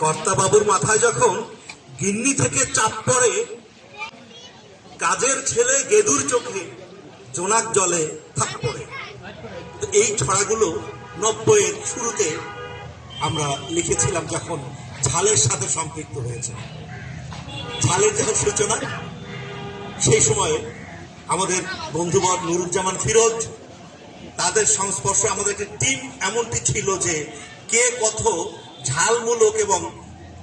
কর্তা বাবুর মাথায় যখন গিন্নি থেকে চাপ পড়ে, কাজের ছেলে গেদুর চোখে জোনাক জলে থাক পড়ে। এই ছড়াগুলো 90-এর শুরুতে আমরা লিখেছিলাম যখন ঝালের সাথে সম্পৃক্ত হয়েছে। ঝালের যখন সূচনা, সেই সময়ে আমাদের বন্ধুবর নুরুজ্জামান ফিরোজ, তাদের সংস্পর্শে আমাদের একটি টিম এমনটি ছিল যে কে কত ঝালমূলক এবং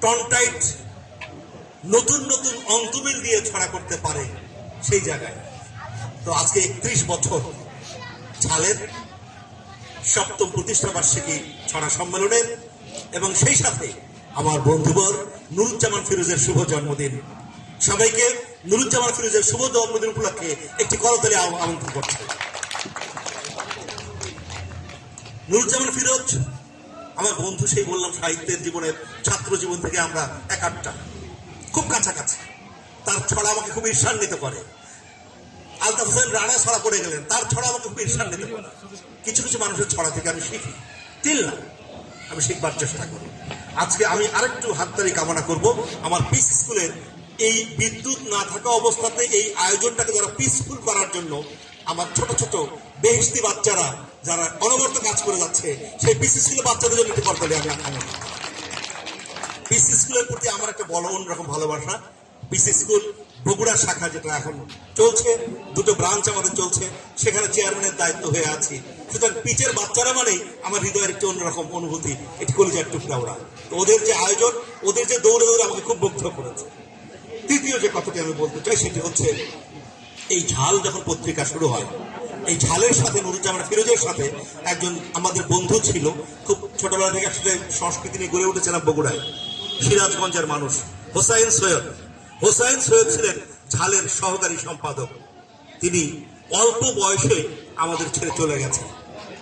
টনটাইট নতুন নতুন অন্তমিল দিয়ে ছড়া করতে পারে সেই জায়গায়। তো আজকে 31 বছর ঝালের 7ম প্রতিষ্ঠা বার্ষিকী ছড়া সম্মেলনের, এবং সেই সাথে আমার বন্ধুবর নুরুজ্জামান ফিরোজের শুভ জন্মদিন। সবাইকে নুরুজ্জামান ফিরোজের শুভ জন্মদিন উপলক্ষে একটি করতালি আমন্ত্রণ করছে। নুরুজ্জামান ফিরোজ আমার বন্ধু, সেই বললাম সাহিত্যের জীবনের ছাত্র জীবন থেকে আমরা একাট্টা, খুব কাছাকাছি। তার ছড়া আমাকে খুব ঈর্ষান্বিত করে। আলতাফ হোসেন রানা ছড়া পড়ে গেলেন, তার ছড়া আমাকে খুব ঈর্ষান্বিত করে। কিছু কিছু মানুষের ছড়া থেকে আমি শিখি, তিল না, আমি শিখবার চেষ্টা করি। আজকে আমি আরেকটু হাততালি কামনা করব আমার পিস স্কুলের এই বিদ্যুৎ না থাকা অবস্থাতে এই আয়োজনটাকে যারা পিসফুল করার জন্য, আমার ছোট ছোট বেহেশতি বাচ্চারা যারা অনবরত কাজ করে যাচ্ছে, সেই পিস স্কুলের বাচ্চাদের জন্য একটু করতালি আমি আকাঙ্ক্ষা। পিস স্কুলের প্রতি আমার একটা বড় অন্যরকম ভালোবাসা। পিস স্কুল বগুড়া শাখা যেটা এখন চলছে, 2টো ব্রাঞ্চ আমাদের চলছে, সেখানে চেয়ারম্যানের দায়িত্ব হয়ে আছি। সুতরাং পিচের বাচ্চারা মানেই আমার হৃদয়ের একটি অন্যরকম অনুভূতি, একটি কলিজার টুকরা ওরা। তো ওদের যে আয়োজন, ওদের যে দৌড়ে দৌড়ে আমাকে খুব মুগ্ধ করেছে। তৃতীয় যে কথাটি আমি বলতে চাই সেটি হচ্ছে, এই ঝাল যখন পত্রিকা শুরু হয়, এই ঝালের সাথে নুরুজ্জামান ফিরোজের সাথে একজন আমাদের বন্ধু ছিল, খুব ছোটবেলা থেকে একসাথে সংস্কৃতি নিয়ে গড়ে উঠেছিলাম বগুড়ায়, সিরাজগঞ্জের মানুষ হোসাইন সৈয়দ। হোসাইন সৈয়দ ছিলেন ঝালের সহকারী সম্পাদক। তিনি অল্প বয়সে আমাদের ছেড়ে চলে গেছেন।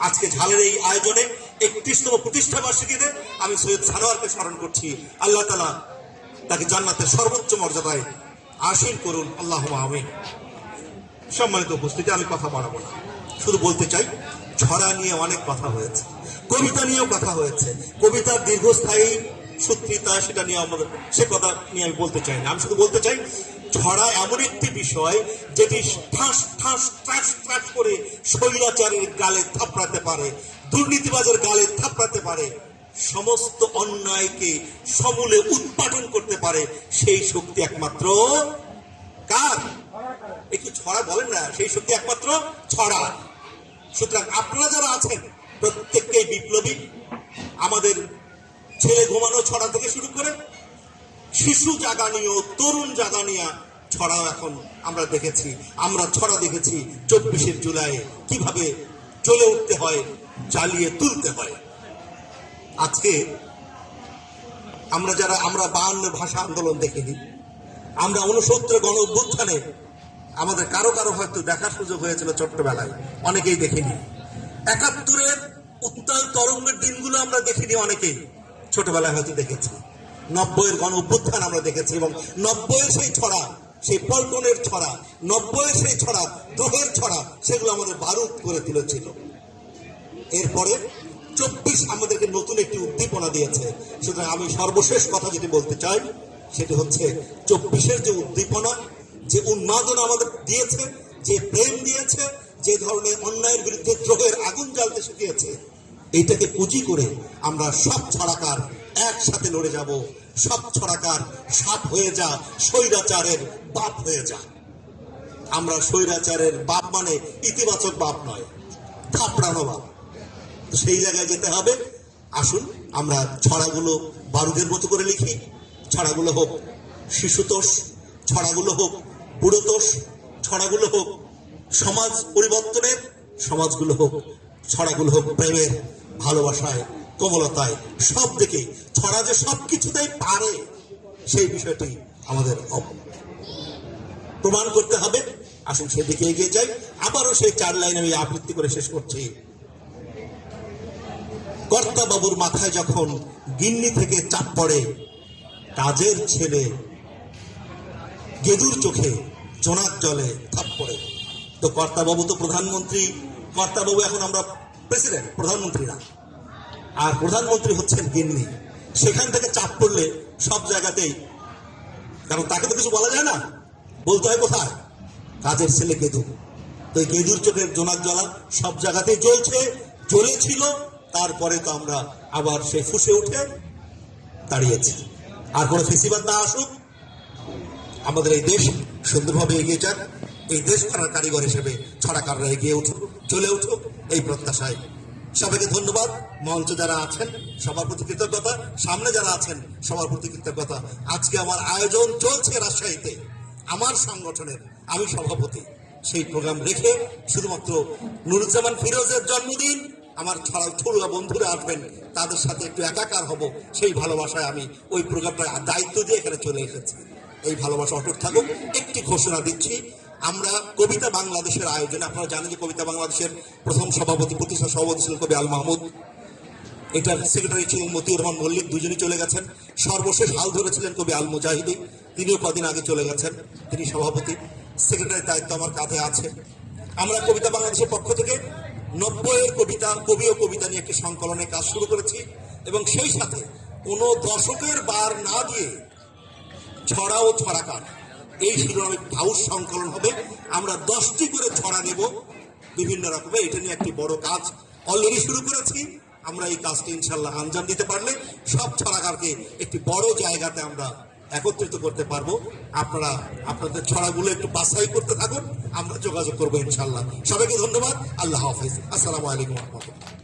আজকে ঝালের এই আয়োজনে 31তম প্রতিষ্ঠা বার্ষিকীতে আমি সৈয়দ সারোয়ারকে স্মরণ করছি। আল্লাহ তাআলা তাকে জান্নাতের সর্বোচ্চ মর্যাদায় আসীন করুন, আল্লাহুম্মা আমিন। সম্মানিত উপস্থিতি, আমি কথা বাড়াবো না, শুধু বলতে চাই ছড়া নিয়ে অনেক কথা হয়েছে, কবিতা নিয়েও কথা হয়েছে। কবিতার দীর্ঘস্থায়ী সূত্রিতা, সেটা নিয়ে আমাদের, সে কথা নিয়ে আমি বলতে চাই না। আমি শুধু বলতে চাই ছড়া এমন একটি বিষয় যেটি ঠাস ঠাস ঠাস ঠাস করে স্বৈরাচারের গালে থাপড়াতে পারে, দুর্নীতিবাজের গালে থাপড়াতে পারে, সমস্ত অন্যায়কে সমূলে উৎপাটন করতে পারে। সেই শক্তি একমাত্র কার? একটু ছড়া বলেন না, সেই শক্তি একমাত্র ছড়া। সুতরাং আপনারা যারা আছেন প্রত্যেককেই বিপ্লবী। আমাদের ছেলে ঘুমানো ছড়া থেকে শুরু করে শিশু জাগানিয়া, তরুণ জাগানিয়া ছড়া এখন আমরা দেখেছি। আমরা ছড়া দেখেছি 24শে জুলাই কিভাবে জ্বলে উঠতে হয়, জ্বালিয়ে তুলতে হয়। আজকে আমরা 52 ভাষা আন্দোলন দেখিনি, আমরা 69 গণ অভ্যুত্থানে আমাদের কারো কারো হয়তো দেখার সুযোগ হয়েছিল ছোট্টবেলায়, অনেকেই দেখিনি। 71-এর উত্তাল তরঙ্গের দিনগুলো আমরা দেখিনি, অনেকেই ছোটবেলায় হয়তো দেখেছি। 90-এর গণ অভ্যুত্থান আমরা দেখেছি, এবং 90-এর সেই ছড়া, সেই পল্টনের ছড়া, 90-এর সেই ছড়া, দ্রোহের ছড়া, সেগুলো আমাদের বারুদ করে তুলেছিল। এরপরে 24 আমাদেরকে নতুন একটি উদ্দীপনা দিয়েছে। সুতরাং আমি সর্বশেষ কথা যেটি বলতে চাই সেটি হচ্ছে 24-এর যে উদ্দীপনা, যে উন্মাদনা আমাদের দিয়েছে, যে প্রেম দিয়েছে, যে ধরনের অন্যায়ের বিরুদ্ধে দ্রোহের আগুন জ্বালতে শিখিয়েছে, এইটাকে পুঁজি করে আমরা সব ছড়াকার একসাথে লড়ে যাব। সব ছড়াকার সাপ হয়ে যা, স্বৈরাচারের বাপ হয়ে যা। আমরা স্বৈরাচারের বাপ মানে ইতিবাচক বাপ নয়, থাপড়ানো বাপ। তো সেই জায়গায় যেতে হবে। আসুন আমরা ছড়াগুলো বারুদের মতো করে লিখি। ছড়াগুলো হোক শিশুতোষ, ছড়াগুলো হোক বুড়োতোষ, ছড়াগুলো হোক সমাজ পরিবর্তনের, ছড়াগুলো হোক প্রেমের, ভালোবাসায়, কোমলতায়, সব দিকে ছড়া যে সব কিছুতেই পারে, সেই বিষয়টি আমাদের প্রমাণ করতে হবে। আসুন সেদিকে এগিয়ে যাই। আবারও সেই 4 লাইন আমি আবৃত্তি করে শেষ করছি। কর্তা বাবুর মাথায় যখন গিন্নি থেকে চাপ পড়ে, কাজের ছেলে গেদুর চোখে জোনাক জলে থাপ পড়ে। তো কর্তা বাবু তো প্রধানমন্ত্রী, কর্তা বাবু এখন আমরা প্রেসিডেন্ট, প্রধানমন্ত্রী না। আর প্রধানমন্ত্রী হচ্ছেন গিন্নি। সেখান থেকে চাপ পড়লে সব জায়গাতেই, কারণ তাকে তো কিছু বলা যায় না, বলতে হয় কোথায়, কাজের ছেলে কেদু। তো এই কেদুর চোখের জোনাক জ্বলা সব জায়গাতেই জ্বলছে, জ্বলেছিল। তারপরে তো আমরা আবার সে ফুসে উঠে দাঁড়িয়েছি। আর কোনো ফেসিবাদ না আসুক, আমাদের এই দেশ সুন্দরভাবে এগিয়ে যাক। এই দেশ করার কারিগর হিসেবে ছড়াকাররা এগিয়ে উঠুক, চলে উঠুক, এই প্রত্যাশায় সবাইকে ধন্যবাদ। মঞ্চে যারা আছেন সবার প্রতি কৃতজ্ঞতা, সামনে যারা আছেন সবার প্রতি কৃতজ্ঞতা। আজকে আমার আয়োজন চলছে রাজশাহীতে, আমার সংগঠনের, আমি সভাপতি। সেই প্রোগ্রাম রেখে শুধুমাত্র নুরুজ্জামান ফিরোজের জন্মদিন, আমার ছড়ুয়া বন্ধুরা আসবেন, তাদের সাথে একটু একাকার হব, সেই ভালোবাসায় আমি ওই প্রোগ্রামটা দায়িত্ব দিয়ে এখানে চলে এসেছি। এই ভালোবাসা অটুট থাকুক। একটি ঘোষণা দিচ্ছি, আমরা কবিতা বাংলাদেশের আয়োজনে, আপনারা জানেন যে কবিতা বাংলাদেশের প্রথম সভাপতি, প্রতিষ্ঠা সভাপতি ছিলেন কবি আল মাহমুদ, এটার সেক্রেটারি ছিলেন মতিউর রহমান মল্লিক, দুজনই চলে গেছেন। সর্বশেষ হাল ধরেছিলেন কবি আল মুজাহিদি, তিনিও কদিন আগে চলে গেছেন, তিনি সভাপতি। সেক্রেটারির দায়িত্ব আমার কাঁধে আছে। আমরা কবিতা বাংলাদেশের পক্ষ থেকে 90-এর কবিতা, কবি ও কবিতা নিয়ে একটি সংকলনের কাজ শুরু করেছি, এবং সেই সাথে কোনো দশকের বার না দিয়ে ছড়া ও ছড়াকার, এই শিরোনামে হাউস সংকলন হবে। আমরা 10টি করে ছড়া নেব বিভিন্ন রকমের, এটা নিয়ে একটি বড় কাজ অলরেডি শুরু করেছি। আমরা এই কাজটি ইনশাল্লাহ আঞ্জাম দিতে পারলে সব ছড়াকারকে একটি বড় জায়গাতে আমরা একত্রিত করতে পারবো। আপনারা আপনাদের ছড়াগুলো একটু বাছাই করতে থাকুন, আমরা যোগাযোগ করবো ইনশাল্লাহ। সবাইকে ধন্যবাদ। আল্লাহ হাফেজ। আসসালামু আলাইকুম ওয়া রাহমাতুল্লাহ।